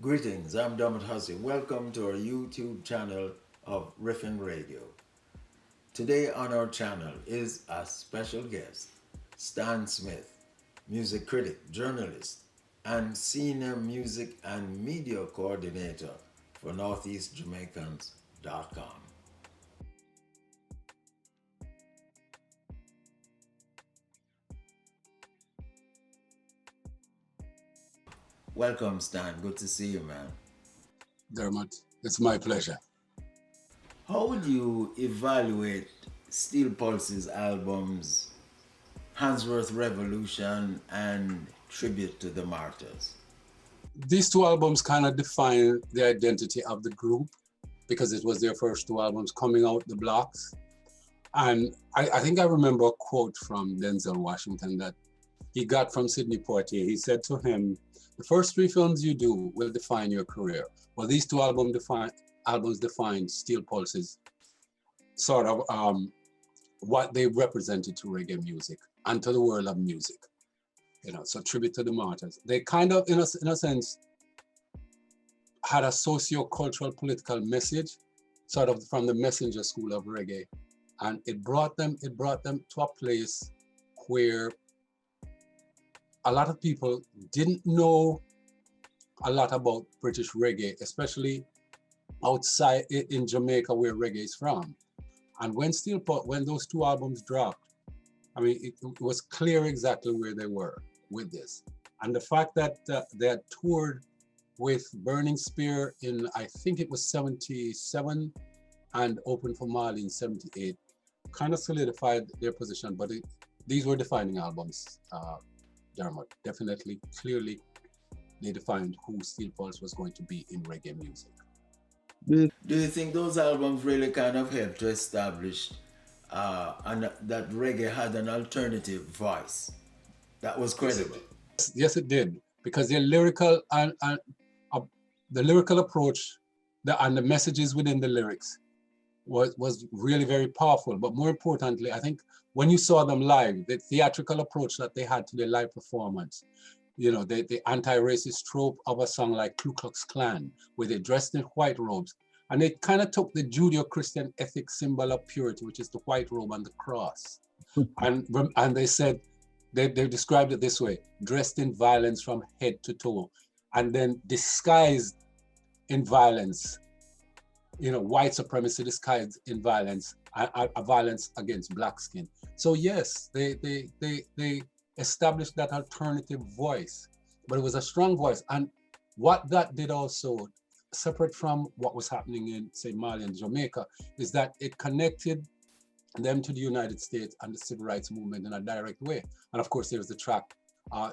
Greetings, I'm Dermot Hussey. Welcome to our YouTube channel of Riffin Radio. Today on our channel is a special guest, Stan Smith, music critic, journalist, and senior music and media coordinator for NortheastJamaicans.com. Welcome, Stan. Good to see you, man. Dermot, it's my pleasure. How would you evaluate Steel Pulse's albums Handsworth Revolution and Tribute to the Martyrs? These two albums kind of define the identity of the group because it was their first two albums coming out the blocks. And I think I remember a quote from Denzel Washington that he got from Sidney Poitier. He said to him, "The first three films you do will define your career." Well, these two albums define Steel Pulse's sort of what they represented to reggae music and to the world of music. So Tribute to the Martyrs. They kind of, in a sense, had a socio-cultural political message, sort of from the messenger school of reggae. And it brought them to a place where a lot of people didn't know a lot about British reggae, especially outside in Jamaica where reggae is from. And when those two albums dropped, I mean, it was clear exactly where they were with this. And the fact that they had toured with Burning Spear in, I think it was 77 and opened for Mali in 78, kind of solidified their position, but these were defining albums, Dermot. Definitely, clearly, they defined who Steel Pulse was going to be in reggae music. Do you think those albums really kind of helped to establish and that reggae had an alternative voice that was credible? Yes, it did, because their lyrical and the lyrical approach and the messages within the lyrics was really very powerful. But more importantly, I think when you saw them live, the theatrical approach that they had to their live performance, the anti-racist trope of a song like Ku Klux Klan, where they dressed in white robes, and they kind of took the Judeo-Christian ethic symbol of purity, which is the white robe and the cross, and they said, they described it this way: dressed in violence from head to toe, and then disguised in violence, white supremacy disguised in violence, a violence against black skin. So yes, they established that alternative voice, but it was a strong voice. And what that did also, separate from what was happening in, say, Mali and Jamaica, is that it connected them to the United States and the civil rights movement in a direct way. And of course, there's the track,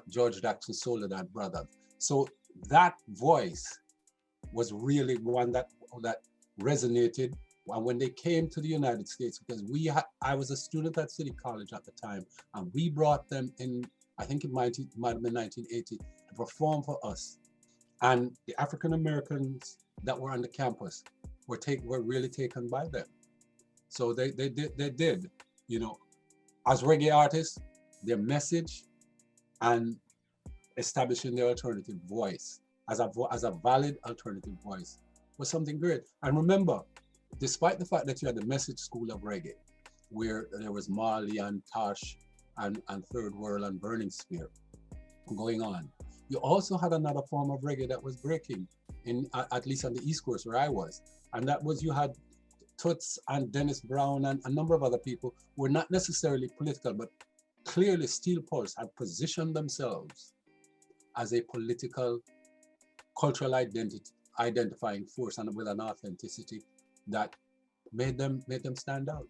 George Jackson Soledad Brother. So that voice was really one that resonated. And when they came to the United States, because I was a student at City College at the time, and we brought them in, I think it might have been 1980, to perform for us. And the African Americans that were on the campus were really taken by them. So they did, as reggae artists, their message and establishing their alternative voice as a valid alternative voice was something great. And remember, despite the fact that you had the message school of reggae, where there was Marley and Tosh and Third World and Burning Spear going on, you also had another form of reggae that was breaking, at least on the East Coast where I was. And that was, you had Toots and Dennis Brown and a number of other people who were not necessarily political, but clearly Steel Pulse had positioned themselves as a political, cultural identifying force, and with an authenticity that made them stand out.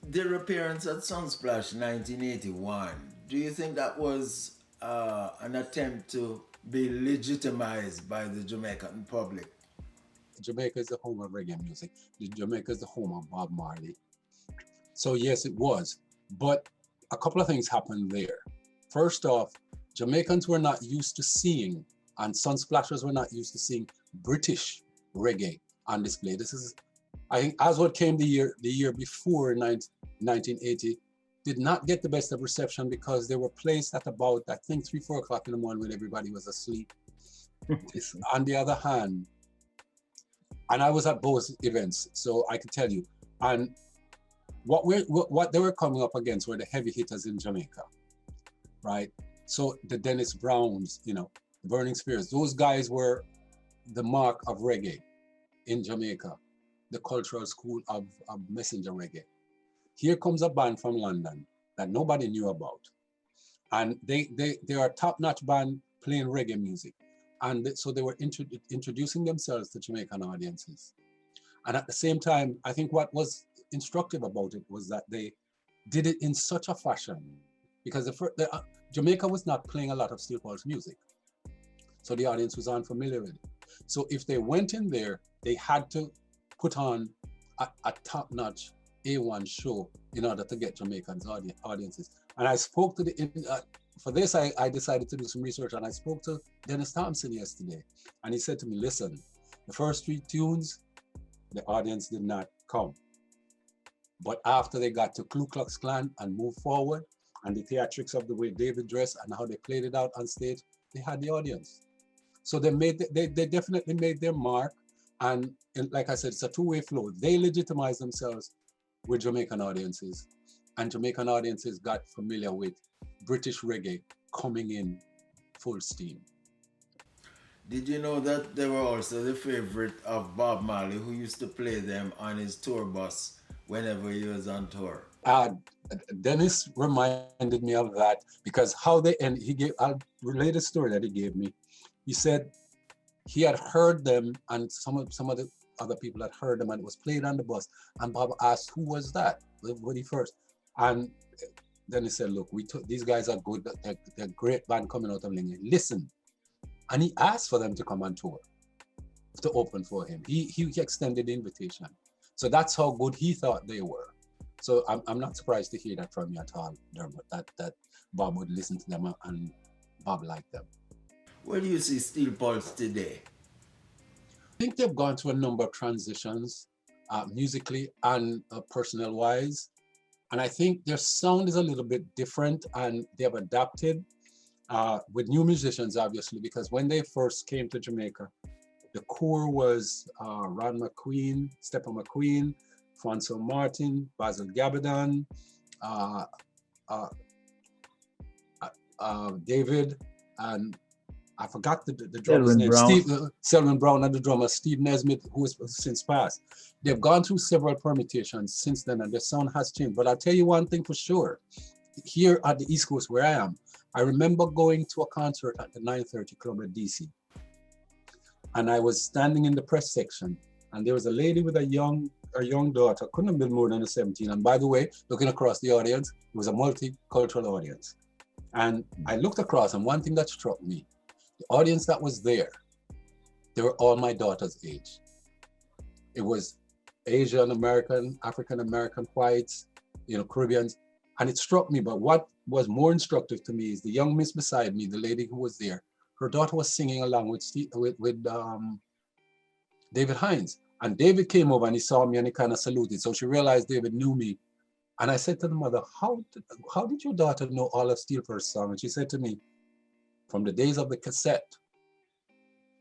Their appearance at Sunsplash 1981, do you think that was an attempt to be legitimized by the Jamaican public? Jamaica is the home of reggae music. Jamaica is the home of Bob Marley. So yes, it was. But a couple of things happened there. First off, Jamaicans were not used to seeing, and Sunsplashers were not used to seeing British reggae on display. This is, I think, as what came the year before, 1980, did not get the best of reception because they were placed at about, I think, 3-4 o'clock in the morning when everybody was asleep. On the other hand, and I was at both events, so I can tell you, and what they were coming up against were the heavy hitters in Jamaica, right? So the Dennis Browns, you know, the Burning Spears, those guys were the mark of reggae in Jamaica, the cultural school of messenger reggae. Here comes a band from London that nobody knew about. And they are a top-notch band playing reggae music. And so they were introducing themselves to Jamaican audiences. And at the same time, I think what was instructive about it was that they did it in such a fashion, because Jamaica was not playing a lot of Steel Pulse music. So the audience was unfamiliar with it. So if they went in there, they had to put on a top-notch A1 show in order to get Jamaican audiences. And I spoke to for this, I decided to do some research, and I spoke to Dennis Thompson yesterday. And he said to me, listen, the first 3 tunes, the audience did not come. But after they got to Ku Klux Klan and moved forward, and the theatrics of the way David dressed and how they played it out on stage, they had the audience. So they definitely made their mark. And like I said, it's a two-way flow. They legitimized themselves with Jamaican audiences, and Jamaican audiences got familiar with British reggae coming in full steam. Did you know that they were also the favorite of Bob Marley, who used to play them on his tour bus whenever he was on tour? Dennis reminded me of that, because I'll relate a story that he gave me. He said he had heard them, and some of the other people had heard them, and it was played on the bus. And Bob asked, who was that? When he first. And then he said, look, these guys are good. They're a great band coming out of England. Listen. And he asked for them to come on tour, to open for him. He extended the invitation. So that's how good he thought they were. So I'm not surprised to hear that from you at all, Dermot, that Bob would listen to them and Bob liked them. Where do you see Steel Pulse today? I think they've gone through a number of transitions, musically and personnel-wise. And I think their sound is a little bit different, and they have adapted with new musicians, obviously, because when they first came to Jamaica, the core was Ron McQueen, Stephen McQueen, Fonso Martin, Basil Gabadon, David, and I forgot the drummer's name. Selwyn Brown, and the drummer Steve Nesmith, who has since passed. They've gone through several permutations since then, and their sound has changed. But I'll tell you one thing for sure. Here at the East Coast, where I am, I remember going to a concert at the 930 Club at DC. And I was standing in the press section, and there was a lady with a young daughter, couldn't have been more than 17. And by the way, looking across the audience, it was a multicultural audience. And I looked across, and one thing that struck me, the audience that was there, they were all my daughter's age. It was Asian American, African American, whites, Caribbeans. And it struck me, but what was more instructive to me is the young miss beside me, the lady who was there, her daughter was singing along with David Hines. And David came over and he saw me and he kind of saluted. So she realized David knew me. And I said to the mother, how did your daughter know all of Steel Pulse songs? And she said to me, from the days of the cassette,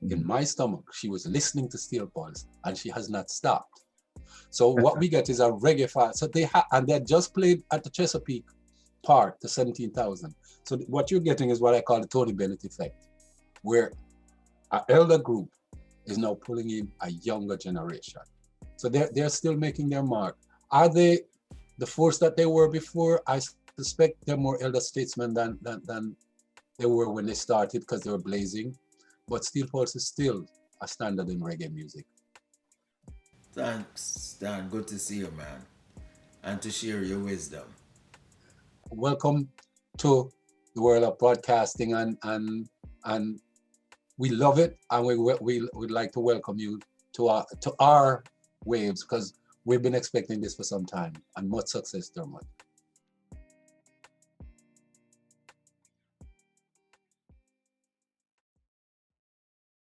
in my stomach, she was listening to Steel Pulse and she has not stopped. So what we get is a reggae file. So they had just played at the Chesapeake Park to 17,000. So what you're getting is what I call the Tony Bennett effect, where an elder group is now pulling in a younger generation. So they're still making their mark. Are they the force that they were before? I suspect they're more elder statesmen than they were when they started, because they were blazing. But Steel Pulse is still a standard in reggae music. Thanks, Stan. Good to see you, man. And to share your wisdom. Welcome to the world of broadcasting, and we love it, and we'd like to welcome you to our waves, because we've been expecting this for some time. And much success, Dermot.